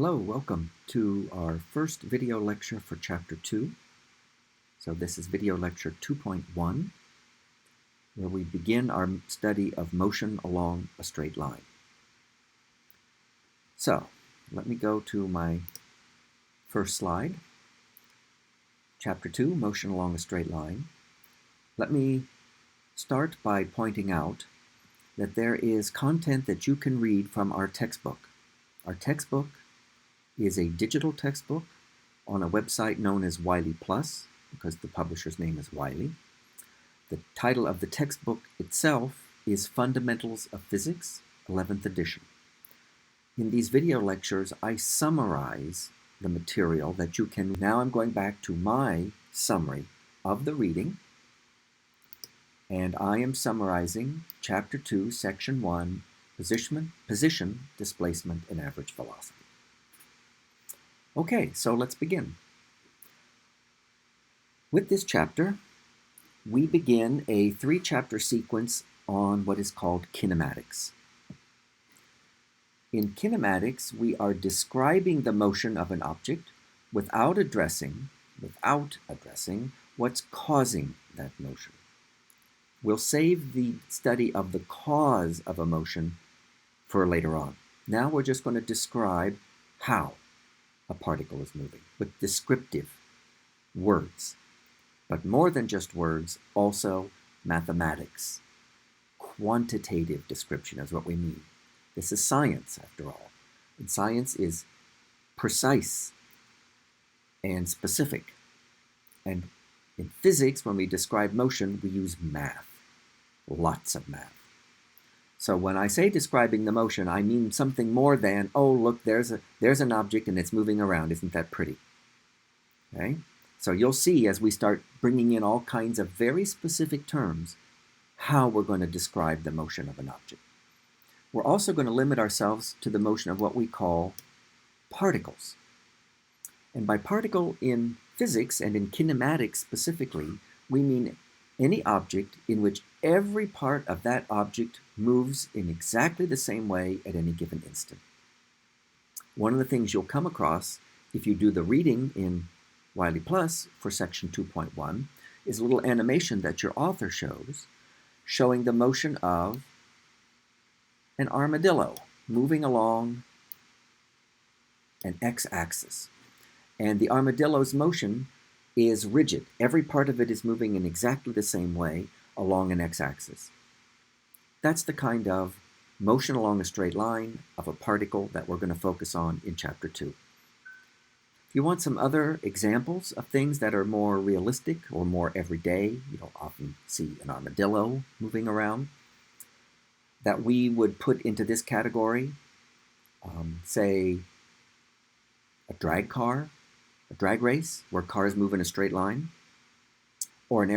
Hello, welcome to our first video lecture for Chapter 2. So this is video lecture 2.1, where we begin our study of motion along a straight line. So let me go to my first slide. Chapter 2, motion along a straight line. Let me start by pointing out that there is content that you can read from our textbook. Our textbook is a digital textbook on a website known as Wiley Plus, because the publisher's name is Wiley. The title of the textbook itself is Fundamentals of Physics, 11th edition. In these video lectures, I summarize the material that you can. Now I'm going back to my summary of the reading, and I am summarizing Chapter 2, Section 1, Position, Displacement, and Average Velocity. Okay, so let's begin. With this chapter, we begin a 3-chapter sequence on what is called kinematics. In kinematics, we are describing the motion of an object without addressing what's causing that motion. We'll save the study of the cause of a motion for later on. Now we're just going to describe how a particle is moving with descriptive words. But more than just words, also mathematics. Quantitative description is what we mean. This is science, after all. And science is precise and specific. And in physics, when we describe motion, we use math. Lots of math. So when I say describing the motion, I mean something more than, oh, look, there's an object and it's moving around. Isn't that pretty? Okay? So you'll see as we start bringing in all kinds of very specific terms how we're going to describe the motion of an object. We're also going to limit ourselves to the motion of what we call particles. And by particle in physics and in kinematics specifically, we mean any object in which every part of that object moves in exactly the same way at any given instant. One of the things you'll come across if you do the reading in Wiley Plus for section 2.1 is a little animation that your author shows, showing the motion of an armadillo moving along an x-axis. And the armadillo's motion is rigid. Every part of it is moving in exactly the same way along an x-axis. That's the kind of motion along a straight line of a particle that we're going to focus on in Chapter 2. If you want some other examples of things that are more realistic or more everyday, you don't often see an armadillo moving around, that we would put into this category, say a drag car, a drag race where cars move in a straight line, or an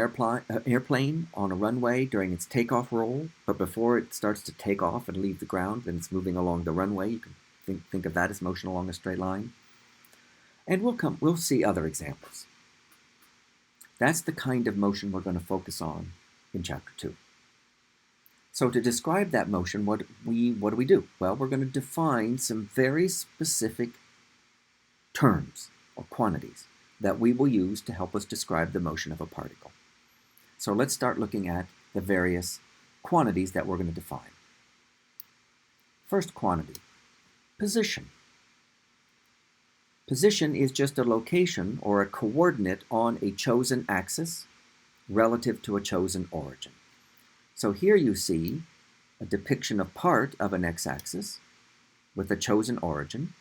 airplane on a runway during its takeoff roll, but before it starts to take off and leave the ground and it's moving along the runway. You can think of that as motion along a straight line. And we'll see other examples. That's the kind of motion we're going to focus on in Chapter 2. So to describe that motion, what do we do? Well, we're going to define some very specific terms or quantities that we will use to help us describe the motion of a particle. So let's start looking at the various quantities that we're going to define. First quantity, position. Position is just a location or a coordinate on a chosen axis relative to a chosen origin. So here you see a depiction of part of an x-axis with a chosen origin.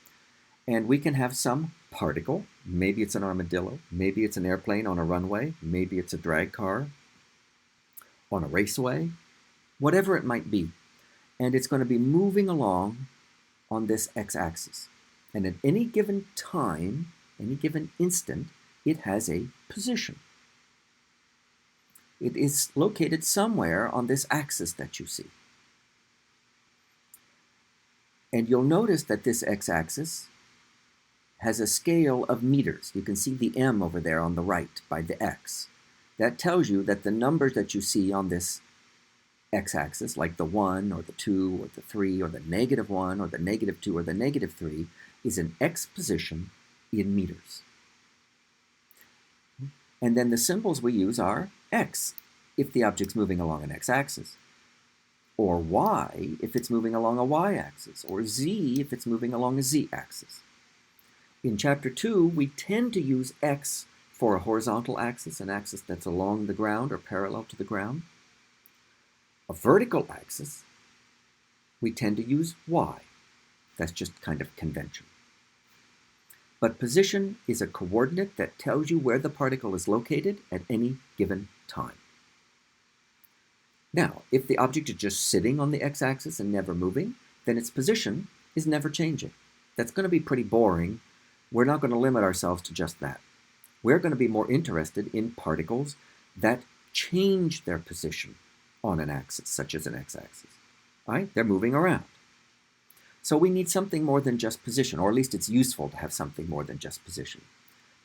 And we can have some particle, maybe it's an armadillo, maybe it's an airplane on a runway, maybe it's a drag car on a raceway, whatever it might be. And it's going to be moving along on this x-axis. And at any given time, any given instant, it has a position. It is located somewhere on this axis that you see. And you'll notice that this x-axis has a scale of meters. You can see the m over there on the right by the x. That tells you that the numbers that you see on this x-axis, like the 1 or the 2 or the 3 or the -1 or the -2 or the -3, is an x position in meters. And then the symbols we use are x if the object's moving along an x-axis, or y if it's moving along a y-axis, or z if it's moving along a z-axis. In Chapter 2, we tend to use x for a horizontal axis, an axis that's along the ground or parallel to the ground. A vertical axis, we tend to use y. That's just kind of convention. But position is a coordinate that tells you where the particle is located at any given time. Now, if the object is just sitting on the x-axis and never moving, then its position is never changing. That's going to be pretty boring. We're not going to limit ourselves to just that. We're going to be more interested in particles that change their position on an axis, such as an x-axis. Right? They're moving around. So we need something more than just position, or at least it's useful to have something more than just position.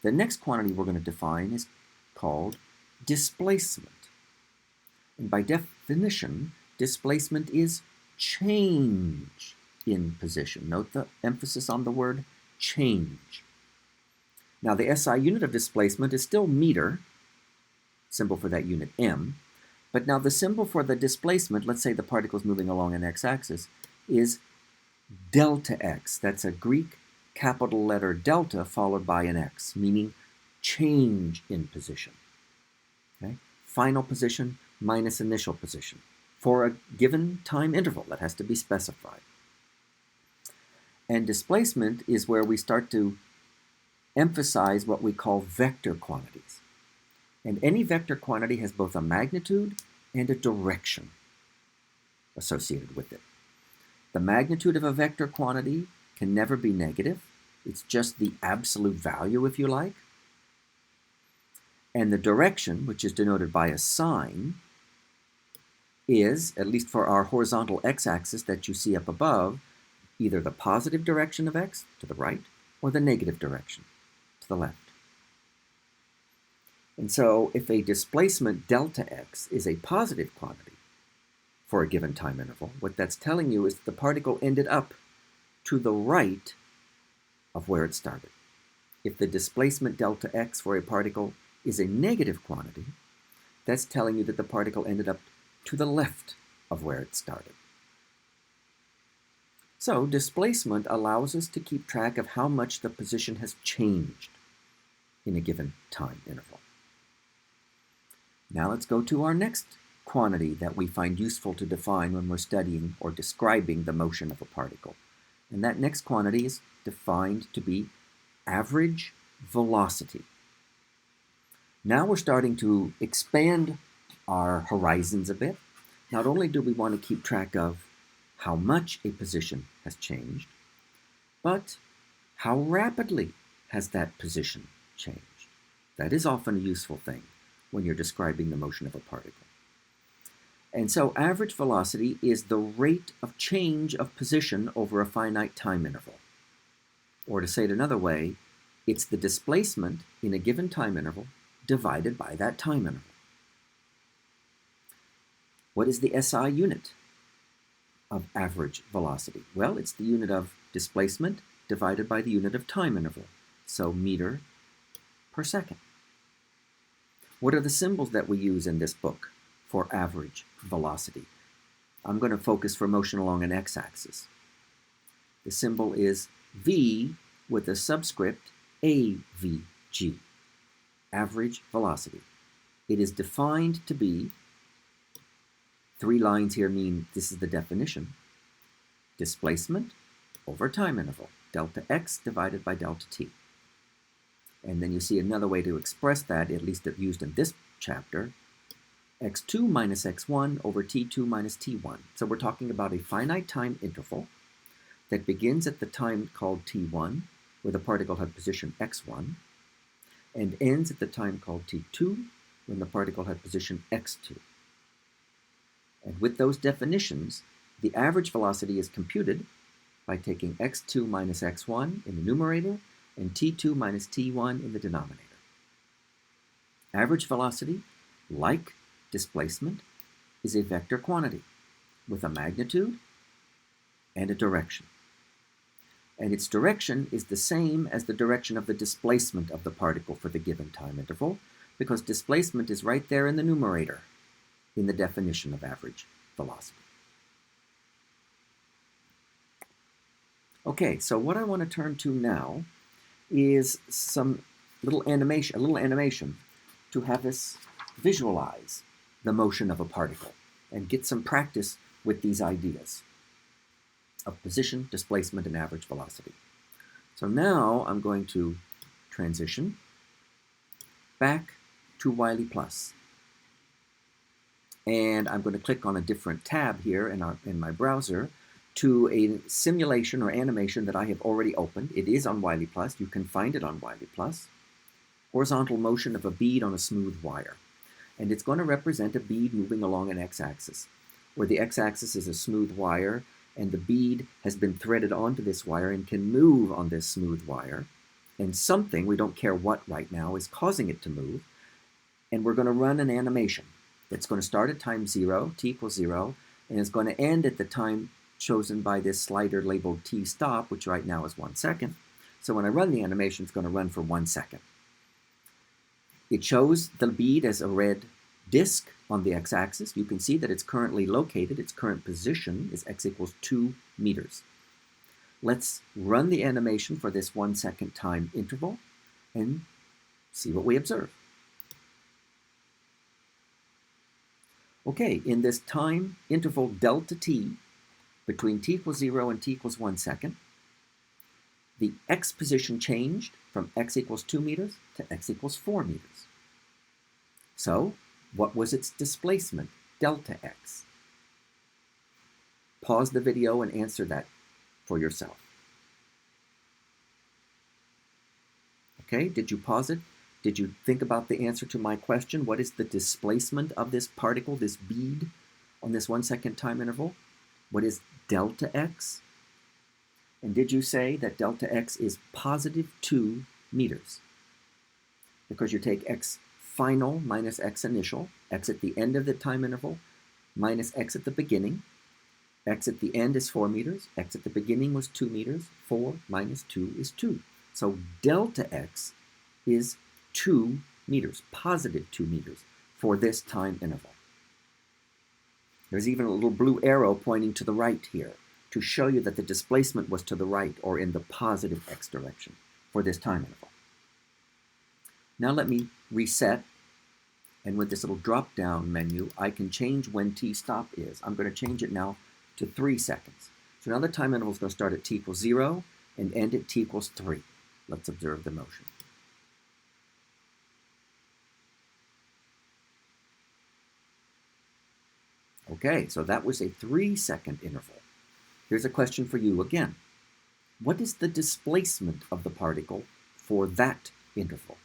The next quantity we're going to define is called displacement. And by definition, displacement is change in position. Note the emphasis on the word change. Now the SI unit of displacement is still meter, symbol for that unit m, but now the symbol for the displacement, let's say the particle is moving along an x-axis, is delta x. That's a Greek capital letter delta followed by an x, meaning change in position. Okay? Final position minus initial position for a given time interval that has to be specified. And displacement is where we start to emphasize what we call vector quantities. And any vector quantity has both a magnitude and a direction associated with it. The magnitude of a vector quantity can never be negative. It's just the absolute value, if you like. And the direction, which is denoted by a sign, is, at least for our horizontal x-axis that you see up above, either the positive direction of x, to the right, or the negative direction, to the left. And so if a displacement delta x is a positive quantity for a given time interval, what that's telling you is that the particle ended up to the right of where it started. If the displacement delta x for a particle is a negative quantity, that's telling you that the particle ended up to the left of where it started. So displacement allows us to keep track of how much the position has changed in a given time interval. Now let's go to our next quantity that we find useful to define when we're studying or describing the motion of a particle. And that next quantity is defined to be average velocity. Now we're starting to expand our horizons a bit. Not only do we want to keep track of how much a position has changed, but how rapidly has that position changed. That is often a useful thing when you're describing the motion of a particle. And so average velocity is the rate of change of position over a finite time interval. Or to say it another way, it's the displacement in a given time interval divided by that time interval. What is the SI unit of average velocity? Well, it's the unit of displacement divided by the unit of time interval, so meter per second. What are the symbols that we use in this book for average velocity? I'm going to focus for motion along an x-axis. The symbol is v with a subscript avg, average velocity. It is defined to be, three lines here mean this is the definition, displacement over time interval, delta x divided by delta t. And then you see another way to express that, at least used in this chapter, x2 minus x1 over t2 minus t1. So we're talking about a finite time interval that begins at the time called t1, where the particle had position x1, and ends at the time called t2, when the particle had position x2. And with those definitions, the average velocity is computed by taking x2 minus x1 in the numerator and t2 minus t1 in the denominator. Average velocity, like displacement, is a vector quantity with a magnitude and a direction. And its direction is the same as the direction of the displacement of the particle for the given time interval, because displacement is right there in the numerator in the definition of average velocity. Okay, so what I want to turn to now is some a little animation to have us visualize the motion of a particle and get some practice with these ideas of position, displacement, and average velocity. So now I'm going to transition back to Wiley+. And I'm going to click on a different tab here in my browser to a simulation or animation that I have already opened. It is on Wiley+. You can find it on Wiley+. Horizontal motion of a bead on a smooth wire. And it's going to represent a bead moving along an x-axis, where the x-axis is a smooth wire, and the bead has been threaded onto this wire and can move on this smooth wire. And something, we don't care what right now, is causing it to move. And we're going to run an animation that's going to start at time 0, t equals 0, and it's going to end at the time chosen by this slider labeled t stop, which right now is 1 second. So when I run the animation, it's going to run for 1 second. It shows the bead as a red disk on the x-axis. You can see that it's currently located, its current position is x equals 2 meters. Let's run the animation for this 1 second time interval and see what we observe. Okay, in this time interval delta t, between t equals 0 and t equals 1 second, the x position changed from x equals 2 meters to x equals 4 meters. So, what was its displacement, delta x? Pause the video and answer that for yourself. Okay, did you pause it? Did you think about the answer to my question? What is the displacement of this particle, this bead, on this 1 second time interval? What is delta x? And did you say that delta x is positive 2 meters? Because you take x final minus x initial, x at the end of the time interval, minus x at the beginning. X at the end is 4 meters. X at the beginning was 2 meters. 4 minus 2 is 2. So delta x is 2 meters, positive 2 meters, for this time interval. There's even a little blue arrow pointing to the right here to show you that the displacement was to the right or in the positive x direction for this time interval. Now let me reset, and with this little drop-down menu, I can change when t stop is. I'm going to change it now to 3 seconds. So now the time interval is going to start at t equals 0 and end at t equals 3. Let's observe the motion. Okay, so that was a 3-second interval. Here's a question for you again. What is the displacement of the particle for that interval?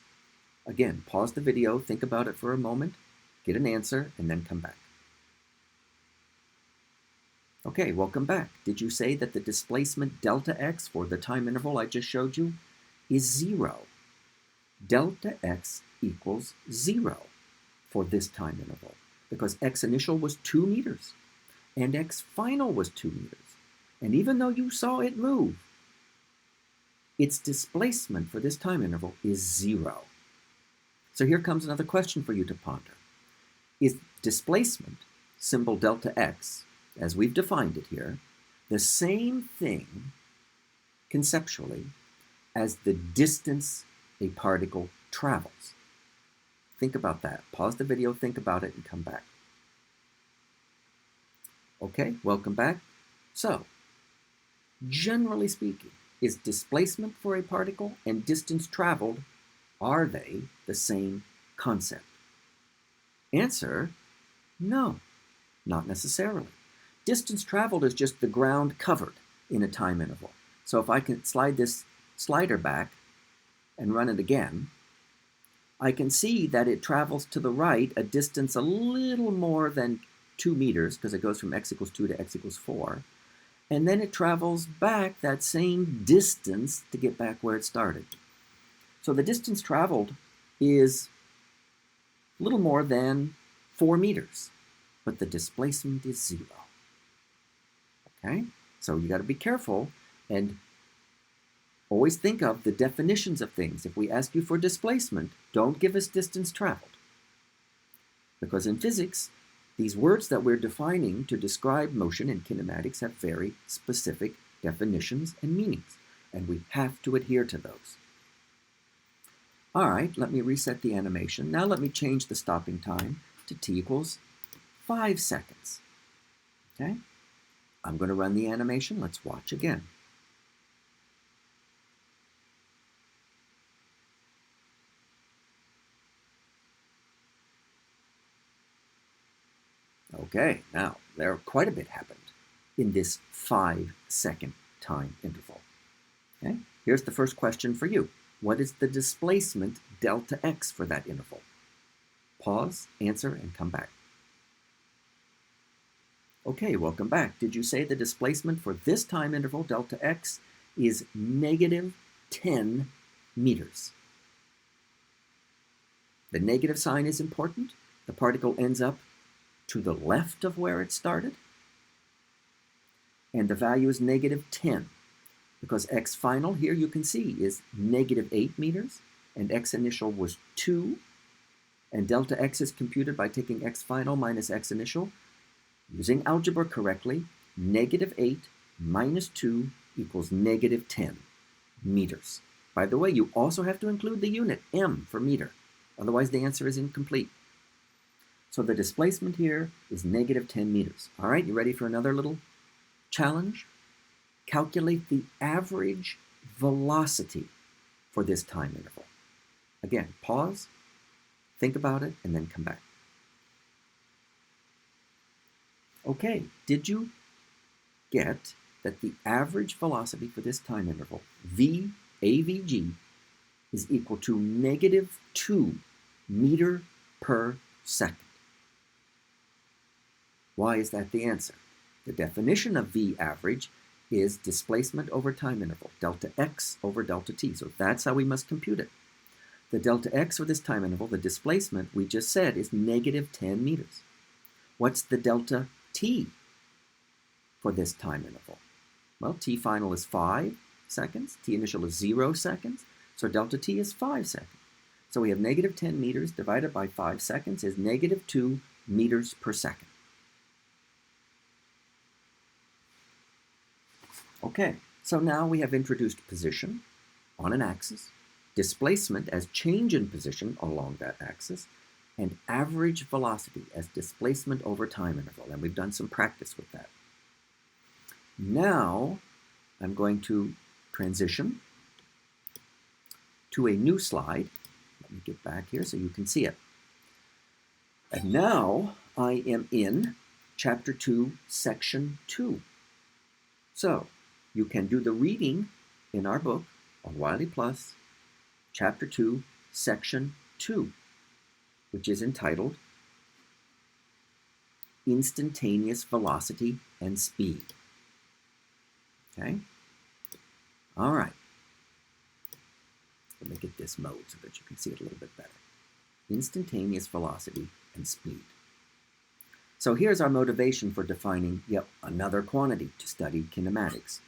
Again, pause the video, think about it for a moment, get an answer, and then come back. Okay, welcome back. Did you say that the displacement delta x for the time interval I just showed you is 0? Delta x equals 0 for this time interval, because x initial was 2 meters, and x final was 2 meters. And even though you saw it move, its displacement for this time interval is 0. So here comes another question for you to ponder. Is displacement, symbol delta x, as we've defined it here, the same thing, conceptually, as the distance a particle travels? Think about that. Pause the video, think about it, and come back. Okay, welcome back. So, generally speaking, is displacement for a particle and distance traveled, are they the same concept? Answer, no, not necessarily. Distance traveled is just the ground covered in a time interval. So if I can slide this slider back and run it again, I can see that it travels to the right a distance a little more than 2 meters, because it goes from x equals 2 to x equals 4. And then it travels back that same distance to get back where it started. So the distance traveled is a little more than 4 meters. but the displacement is 0. Okay? So you got to be careful and always think of the definitions of things. If we ask you for displacement, don't give us distance traveled. Because in physics, these words that we're defining to describe motion in kinematics have very specific definitions and meanings, and we have to adhere to those. All right, let me reset the animation. Now let me change the stopping time to t equals 5 seconds. Okay? I'm going to run the animation. Let's watch again. Okay, now there quite a bit happened in this 5-second time interval. Okay? Here's the first question for you. What is the displacement delta x for that interval? Pause, answer, and come back. Okay, welcome back. Did you say the displacement for this time interval, delta x, is negative 10 meters? The negative sign is important. The particle ends up to the left of where it started. And the value is negative 10. Because x final here, you can see, is negative 8 meters, and x initial was 2. And delta x is computed by taking x final minus x initial. Using algebra correctly, negative 8 minus 2 equals negative 10 meters. By the way, you also have to include the unit, m, for meter. Otherwise, the answer is incomplete. So the displacement here is negative 10 meters. All right, you ready for another little challenge? Calculate the average velocity for this time interval. Again, pause, think about it, and then come back. Okay, did you get that the average velocity for this time interval, v, avg, is equal to negative 2 meter per second? Why is that the answer? The definition of v average is displacement over time interval, delta x over delta t. So that's how we must compute it. The delta x for this time interval, the displacement we just said, is negative 10 meters. What's the delta t for this time interval? Well, t final is 5 seconds, t initial is 0 seconds, so delta t is 5 seconds. So we have negative 10 meters divided by 5 seconds is negative 2 meters per second. Okay, so now we have introduced position on an axis, displacement as change in position along that axis, and average velocity as displacement over time interval. And we've done some practice with that. Now I'm going to transition to a new slide. Let me get back here so you can see it. And now I am in Chapter 2, Section 2. So you can do the reading in our book on Wiley Plus, Chapter 2, Section 2, which is entitled Instantaneous Velocity and Speed. Okay? All right. Let me get this mode so that you can see it a little bit better. Instantaneous velocity and speed. So here's our motivation for defining yet another quantity to study kinematics.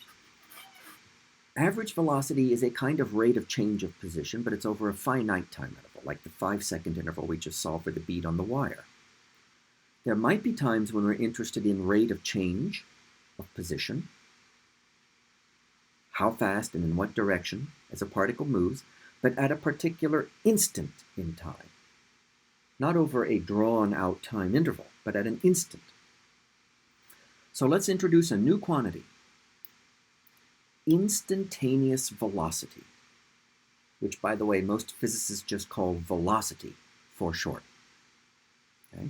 Average velocity is a kind of rate of change of position, but it's over a finite time interval, like the 5-second interval we just saw for the bead on the wire. There might be times when we're interested in rate of change of position, how fast and in what direction as a particle moves, but at a particular instant in time. Not over a drawn-out time interval, but at an instant. So let's introduce a new quantity, instantaneous velocity, which, by the way, most physicists just call velocity for short. Okay?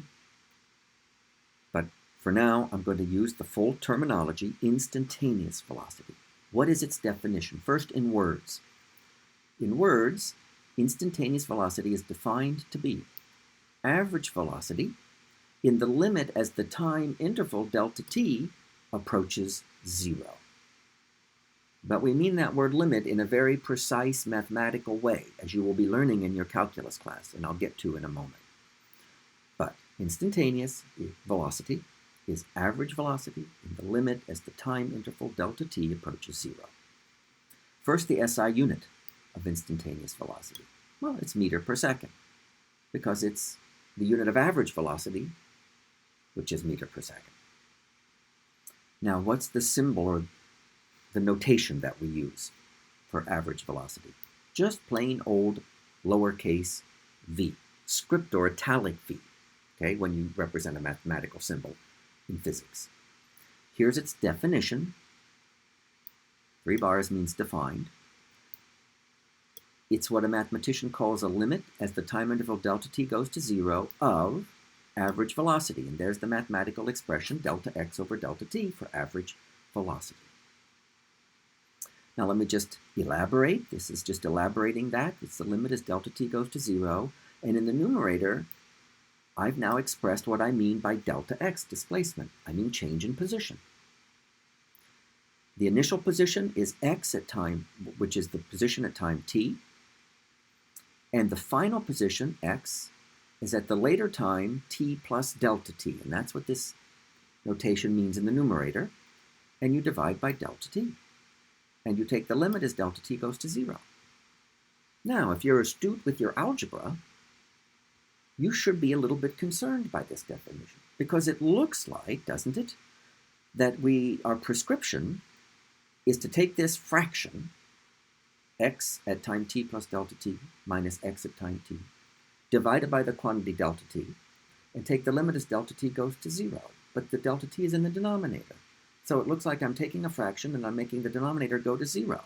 But for now, I'm going to use the full terminology, instantaneous velocity. What is its definition? First, in words. In words, instantaneous velocity is defined to be average velocity in the limit as the time interval delta t approaches 0. But we mean that word limit in a very precise mathematical way, as you will be learning in your calculus class, and I'll get to in a moment. But Instantaneous velocity is average velocity in the limit as the time interval delta t approaches 0. First, the SI unit of instantaneous velocity. Well, it's meter per second, because it's the unit of average velocity, which is meter per second. Now, what's the symbol or the notation that we use for average velocity? Just plain old lowercase v, script or italic v, okay, when you represent a mathematical symbol in physics. Here's its definition. 3 bars means defined. It's what a mathematician calls a limit as the time interval delta t goes to 0 of average velocity. And there's the mathematical expression delta x over delta t for average velocity. Now let me just elaborate. This is just elaborating that. It's the limit as delta t goes to 0. And in the numerator, I've now expressed what I mean by delta x, displacement. I mean change in position. The initial position is x at time, which is the position at time t. And the final position, x, is at the later time t plus delta t. And that's what this notation means in the numerator. And you divide by delta t. And you take the limit as delta t goes to 0. Now, if you're astute with your algebra, you should be a little bit concerned by this definition, because it looks like, doesn't it, that our prescription is to take this fraction, x at time t plus delta t minus x at time t, divided by the quantity delta t, and take the limit as delta t goes to 0. But the delta t is in the denominator. So it looks like I'm taking a fraction and I'm making the denominator go to 0.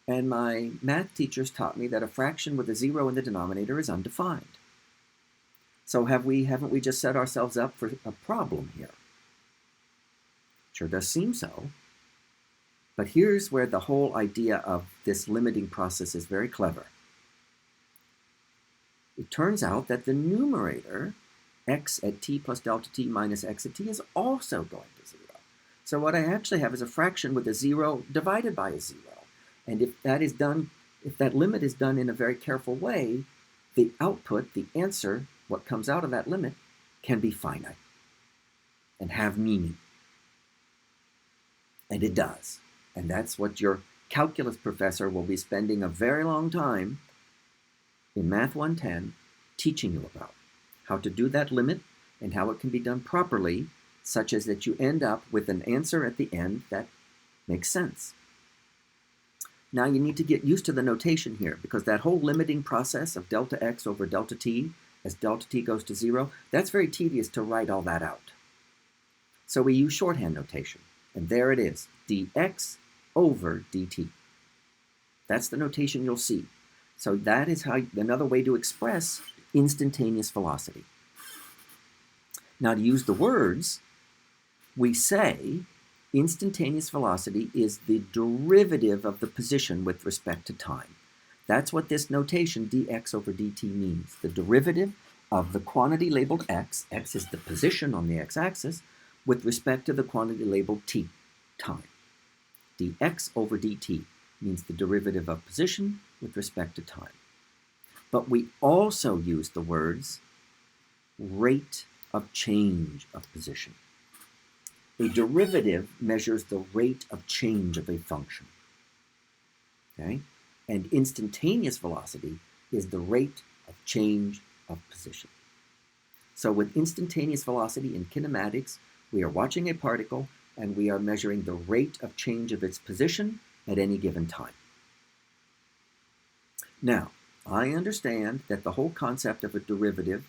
And my math teachers taught me that a fraction with a 0 in the denominator is undefined. So haven't we just set ourselves up for a problem here? Sure does seem so. But here's where the whole idea of this limiting process is very clever. It turns out that the numerator, x at t plus delta t minus x at t, is also going to 0. So what I actually have is a fraction with a 0 divided by a 0. And if that limit is done in a very careful way, the output, the answer, what comes out of that limit, can be finite and have meaning. And it does. And that's what your calculus professor will be spending a very long time in Math 110 teaching you about. How to do that limit and how it can be done properly, such as that you end up with an answer at the end that makes sense. Now you need to get used to the notation here, because that whole limiting process of delta x over delta t as delta t goes to 0, that's very tedious to write all that out. So we use shorthand notation, and there it is, dx over dt. That's the notation you'll see. So that is another way to express instantaneous velocity. Now to use the words, we say instantaneous velocity is the derivative of the position with respect to time. That's what this notation dx over dt means. The derivative of the quantity labeled x, x is the position on the x-axis, with respect to the quantity labeled t, time. Dx over dt means the derivative of position with respect to time. But we also use the words rate of change of position. A derivative measures the rate of change of a function. Okay? And instantaneous velocity is the rate of change of position. So with instantaneous velocity in kinematics, we are watching a particle and we are measuring the rate of change of its position at any given time. Now, I understand that the whole concept of a derivative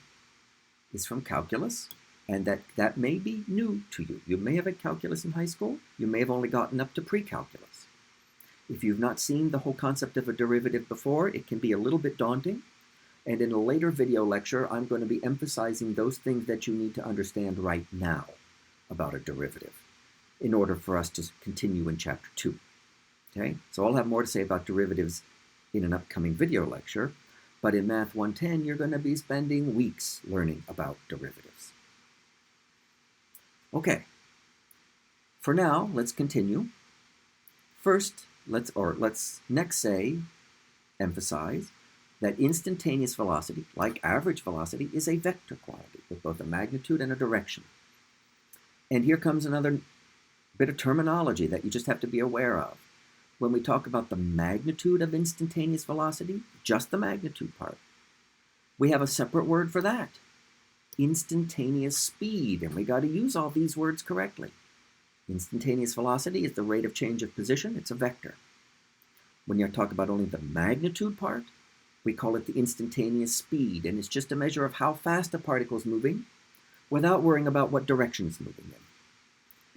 is from calculus, and that may be new to you. You may have had calculus in high school. You may have only gotten up to pre-calculus. If you've not seen the whole concept of a derivative before, it can be a little bit daunting. And in a later video lecture, I'm going to be emphasizing those things that you need to understand right now about a derivative in order for us to continue in Chapter 2. Okay? So I'll have more to say about derivatives in an upcoming video lecture, but in Math 110, you're going to be spending weeks learning about derivatives. Okay, for now, let's continue. First, let's next emphasize that instantaneous velocity, like average velocity, is a vector quantity with both a magnitude and a direction. And here comes another bit of terminology that you just have to be aware of. When we talk about the magnitude of instantaneous velocity, just the magnitude part, we have a separate word for that, instantaneous speed, and we got to use all these words correctly. Instantaneous velocity is the rate of change of position. It's a vector. When you talk about only the magnitude part, we call it the instantaneous speed, and it's just a measure of how fast a particle is moving without worrying about what direction it's moving in.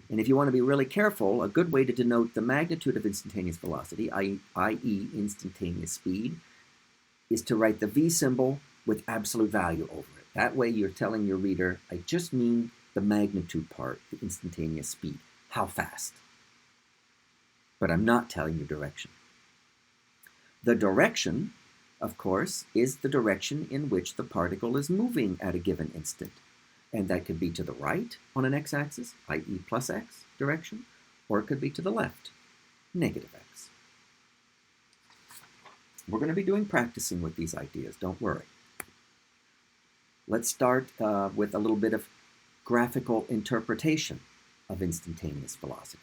And if you want to be really careful, a good way to denote the magnitude of instantaneous velocity, i.e. instantaneous speed, is to write the v symbol with absolute value over it. That way you're telling your reader, I just mean the magnitude part, the instantaneous speed, how fast. But I'm not telling you direction. The direction, of course, is the direction in which the particle is moving at a given instant. And that could be to the right on an x-axis, i.e. plus x direction, or it could be to the left, negative x. We're going to be doing practicing with these ideas, don't worry. Let's start with a little bit of graphical interpretation of instantaneous velocity.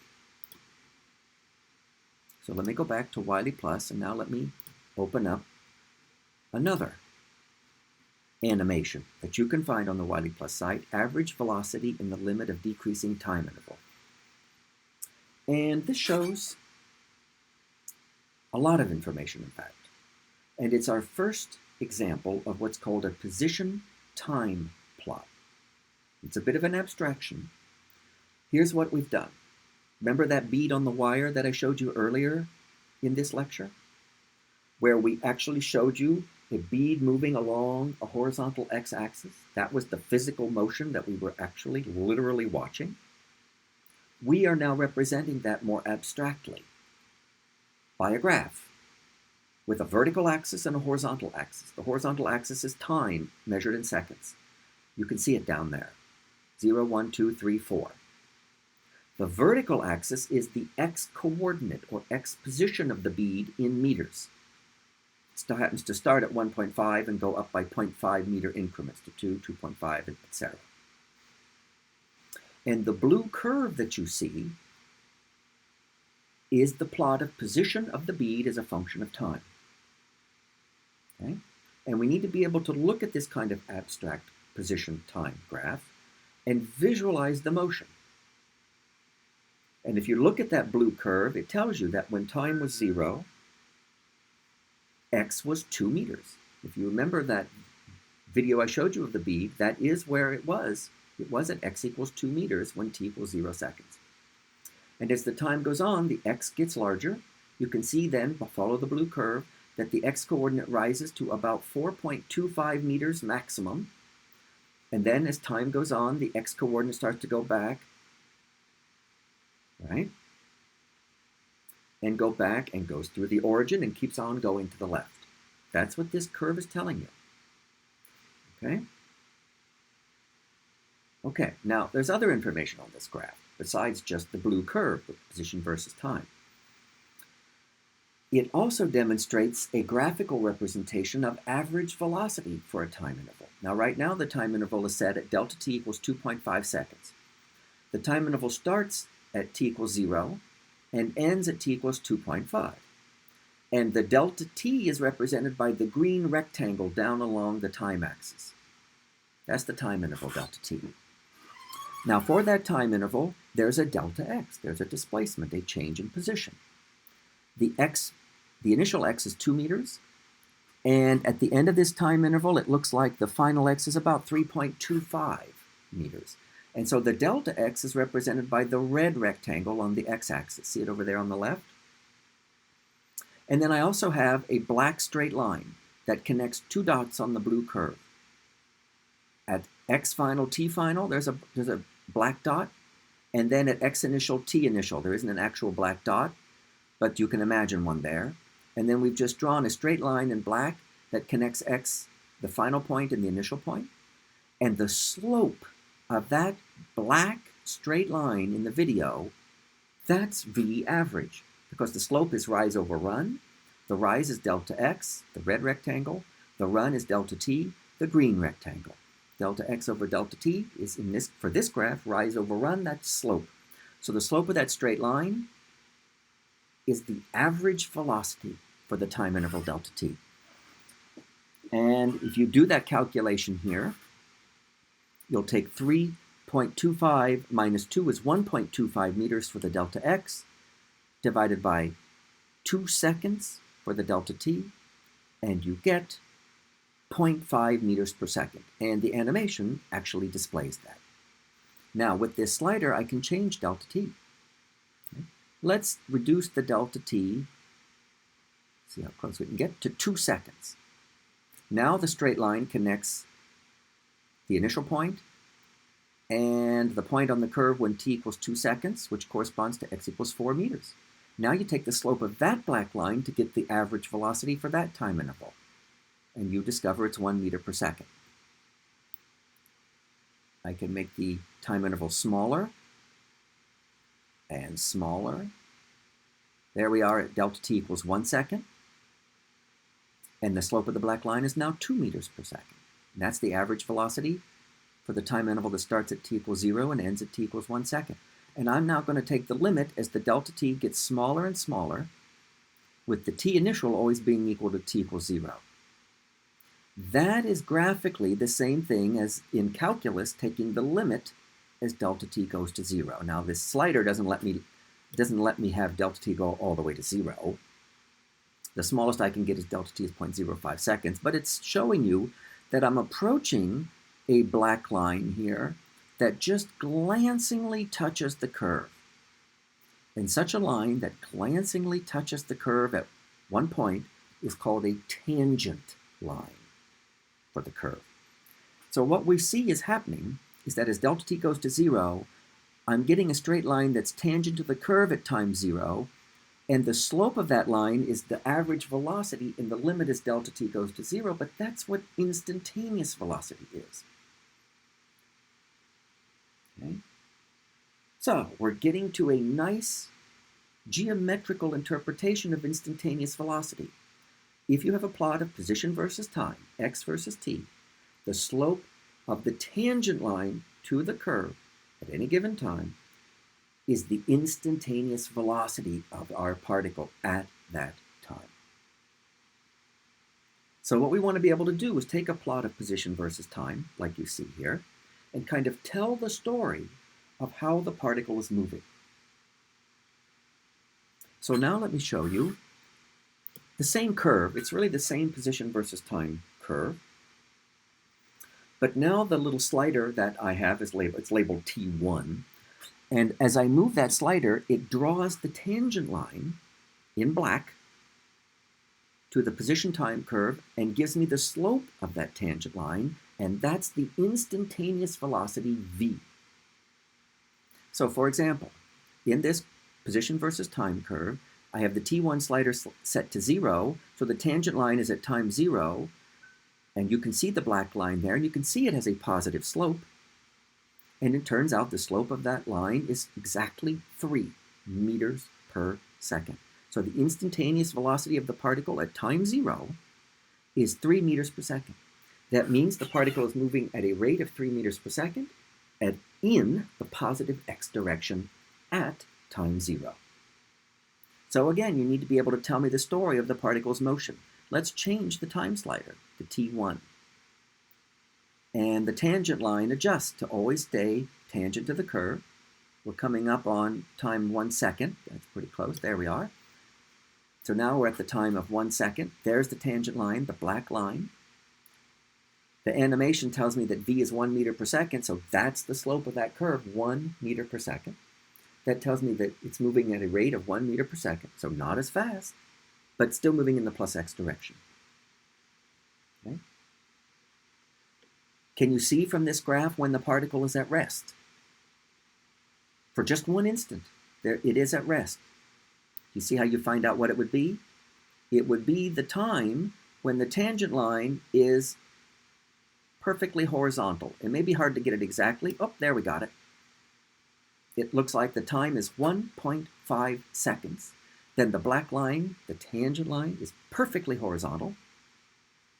So let me go back to Wiley Plus, and now let me open up another animation that you can find on the Wiley Plus site, average velocity in the limit of decreasing time interval. And this shows a lot of information, in fact. And it's our first example of what's called a position time plot. It's a bit of an abstraction. Here's what we've done. Remember that bead on the wire that I showed you earlier in this lecture, where we actually showed you a bead moving along a horizontal x-axis? That was the physical motion that we were actually literally watching. We are now representing that more abstractly by a graph with a vertical axis and a horizontal axis. The horizontal axis is time measured in seconds. You can see it down there, 0, 1, 2, 3, 4. The vertical axis is the x coordinate or x position of the bead in meters. It still happens to start at 1.5 and go up by 0.5 meter increments to 2, 2.5, etc. And the blue curve that you see is the plot of position of the bead as a function of time. Okay? And we need to be able to look at this kind of abstract position time graph and visualize the motion. And if you look at that blue curve, it tells you that when time was 0, x was 2 meters. If you remember that video I showed you of the bead, that is where it was. It was at x equals 2 meters when t equals 0 seconds. And as the time goes on, the x gets larger. You can see then, follow the blue curve, that the x-coordinate rises to about 4.25 meters maximum. And then as time goes on, the x-coordinate starts to go back, right? And go back and goes through the origin and keeps on going to the left. That's what this curve is telling you. Okay? Okay, now there's other information on this graph besides just the blue curve, the position versus time. It also demonstrates a graphical representation of average velocity for a time interval. Now right now the time interval is set at delta t equals 2.5 seconds. The time interval starts at t equals 0 and ends at t equals 2.5. And the delta t is represented by the green rectangle down along the time axis. That's the time interval, delta t. Now for that time interval, there's a delta x. There's a displacement, a change in position. The initial x is 2 meters, and at the end of this time interval, it looks like the final x is about 3.25 meters. And so the delta x is represented by the red rectangle on the x-axis. See it over there on the left? And then I also have a black straight line that connects 2 dots on the blue curve. At x final, t final, there's a black dot. And then at x initial, t initial, there isn't an actual black dot, but you can imagine one there. And then we've just drawn a straight line in black that connects x, the final point and the initial point. And the slope of that black straight line in the video, that's V average, because the slope is rise over run. The rise is delta x, the red rectangle. The run is delta t, the green rectangle. Delta x over delta t is, for this graph, rise over run, that's slope. So the slope of that straight line is the average velocity for the time interval delta t. And if you do that calculation here, you'll take 3.25 minus 2 is 1.25 meters for the delta x, divided by 2 seconds for the delta t, and you get 0.5 meters per second. And the animation actually displays that. Now, with this slider, I can change delta t. Okay. Let's reduce the delta t, see how close we can get, to 2 seconds. Now the straight line connects the initial point and the point on the curve when t equals 2 seconds, which corresponds to x equals 4 meters. Now you take the slope of that black line to get the average velocity for that time interval, and you discover it's 1 meter per second. I can make the time interval smaller and smaller. There we are at delta t equals 1 second. And the slope of the black line is now 2 meters per second. And that's the average velocity for the time interval that starts at t equals 0 and ends at t equals 1 second. And I'm now going to take the limit as the delta t gets smaller and smaller, with the t initial always being equal to t equals 0. That is graphically the same thing as in calculus taking the limit as delta t goes to 0. Now this slider doesn't let me have delta t go all the way to 0. The smallest I can get is delta t is 0.05 seconds, but it's showing you that I'm approaching a black line here that just glancingly touches the curve. And such a line that glancingly touches the curve at one point is called a tangent line for the curve. So what we see is happening is that as delta t goes to 0, I'm getting a straight line that's tangent to the curve at time 0, and the slope of that line is the average velocity, and the limit is delta t goes to 0, but that's what instantaneous velocity is. Okay? So we're getting to a nice geometrical interpretation of instantaneous velocity. If you have a plot of position versus time, x versus t, the slope of the tangent line to the curve at any given time is the instantaneous velocity of our particle at that time. So what we want to be able to do is take a plot of position versus time, like you see here, and kind of tell the story of how the particle is moving. So now let me show you the same curve. It's really the same position versus time curve. But now the little slider that I have is labeled T1. And as I move that slider, it draws the tangent line in black to the position time curve and gives me the slope of that tangent line, and that's the instantaneous velocity v. So for example, in this position versus time curve, I have the T1 slider set to 0, so the tangent line is at time 0, and you can see the black line there, and you can see it has a positive slope. And it turns out the slope of that line is exactly 3 meters per second. So the instantaneous velocity of the particle at time 0 is 3 meters per second. That means the particle is moving at a rate of 3 meters per second in the positive x direction at time 0. So again, you need to be able to tell me the story of the particle's motion. Let's change the time slider to T1. And the tangent line adjusts to always stay tangent to the curve. We're coming up on time 1 second. That's pretty close. There we are. So now we're at the time of 1 second. There's the tangent line, the black line. The animation tells me that v is 1 meter per second, so that's the slope of that curve, 1 meter per second. That tells me that it's moving at a rate of 1 meter per second, so not as fast, but still moving in the plus x direction. Okay? Can you see from this graph when the particle is at rest? For just one instant, there it is at rest. You see how you find out what it would be? It would be the time when the tangent line is perfectly horizontal. It may be hard to get it exactly. Oh, there we got it. It looks like the time is 1.5 seconds. Then the black line, the tangent line, is perfectly horizontal.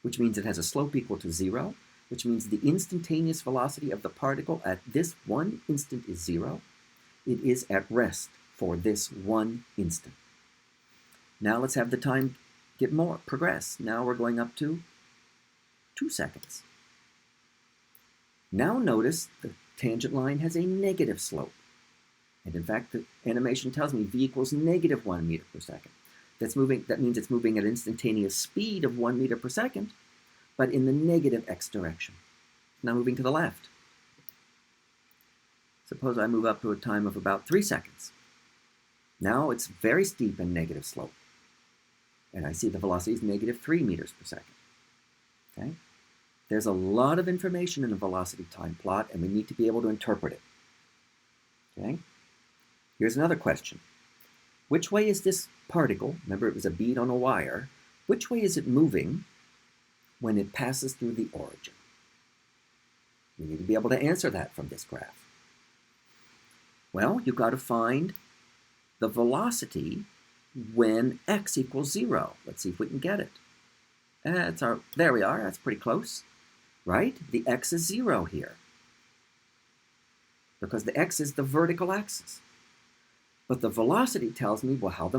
which means it has a slope equal to 0, which means the instantaneous velocity of the particle at this one instant is 0. It is at rest for this one instant. Now let's have the time progress. Now we're going up to 2 seconds. Now notice the tangent line has a negative slope. And in fact, the animation tells me v equals negative 1 meter per second. That means it's moving at instantaneous speed of 1 meter per second, but in the negative x direction. Now moving to the left. Suppose I move up to a time of about 3 seconds. Now it's very steep and negative slope. And I see the velocity is negative 3 meters per second. Okay? There's a lot of information in a velocity time plot, and we need to be able to interpret it. Okay? Here's another question. Which way is this particle, remember it was a bead on a wire, which way is it moving when it passes through the origin? We need to be able to answer that from this graph. Well, you've got to find the velocity when x equals 0. Let's see if we can get it. There we are, that's pretty close, right? The x is 0 here, because the x is the vertical axis. But the velocity tells me, well,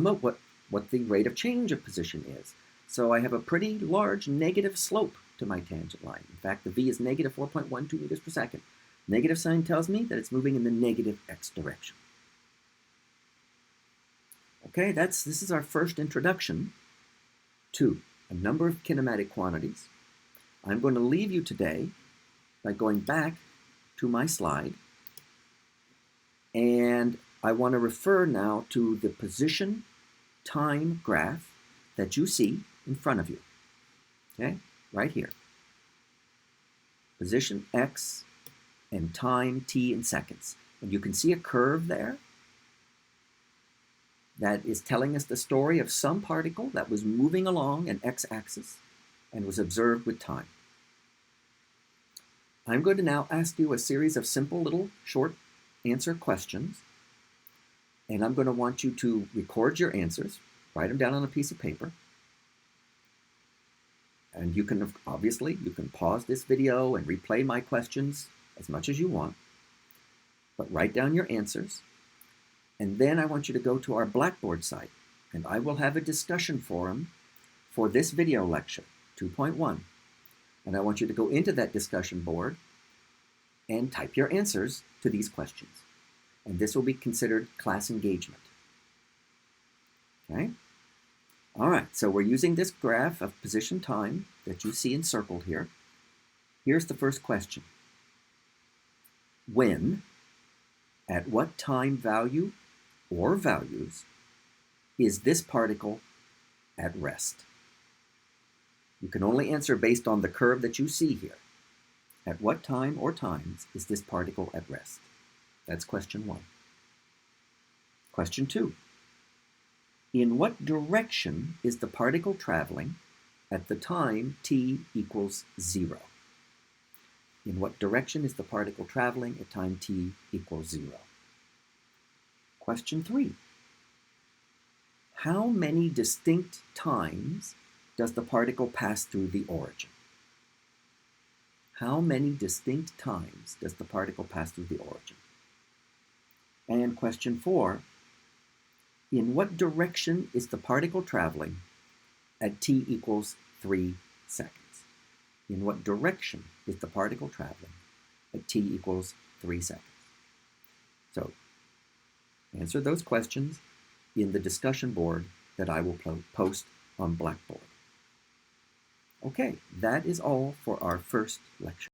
what the rate of change of position is. So I have a pretty large negative slope to my tangent line. In fact, the v is negative 4.12 meters per second. Negative sign tells me that it's moving in the negative x direction. Okay, this is our first introduction to a number of kinematic quantities. I'm going to leave you today by going back to my slide, and I want to refer now to the position time graph that you see in front of you. Okay, right here. Position x and time t in seconds. And you can see a curve there that is telling us the story of some particle that was moving along an x-axis and was observed with time. I'm going to now ask you a series of simple little short answer questions, and I'm going to want you to record your answers, write them down on a piece of paper, and you can pause this video and replay my questions as much as you want, but write down your answers. And then I want you to go to our Blackboard site, and I will have a discussion forum for this video lecture, 2.1. And I want you to go into that discussion board and type your answers to these questions. And this will be considered class engagement. Okay? All right, so we're using this graph of position time that you see encircled here. Here's the first question. When, at what time value or values, is this particle at rest? You can only answer based on the curve that you see here. At what time or times is this particle at rest? That's question 1. Question 2. In what direction is the particle traveling at the time t equals 0? In what direction is the particle traveling at time t equals 0? Question 3. How many distinct times does the particle pass through the origin? How many distinct times does the particle pass through the origin? And question 4. In what direction is the particle traveling at t equals 3 seconds? In what direction is the particle traveling at t equals 3 seconds? So, answer those questions in the discussion board that I will post on Blackboard. Okay, that is all for our first lecture.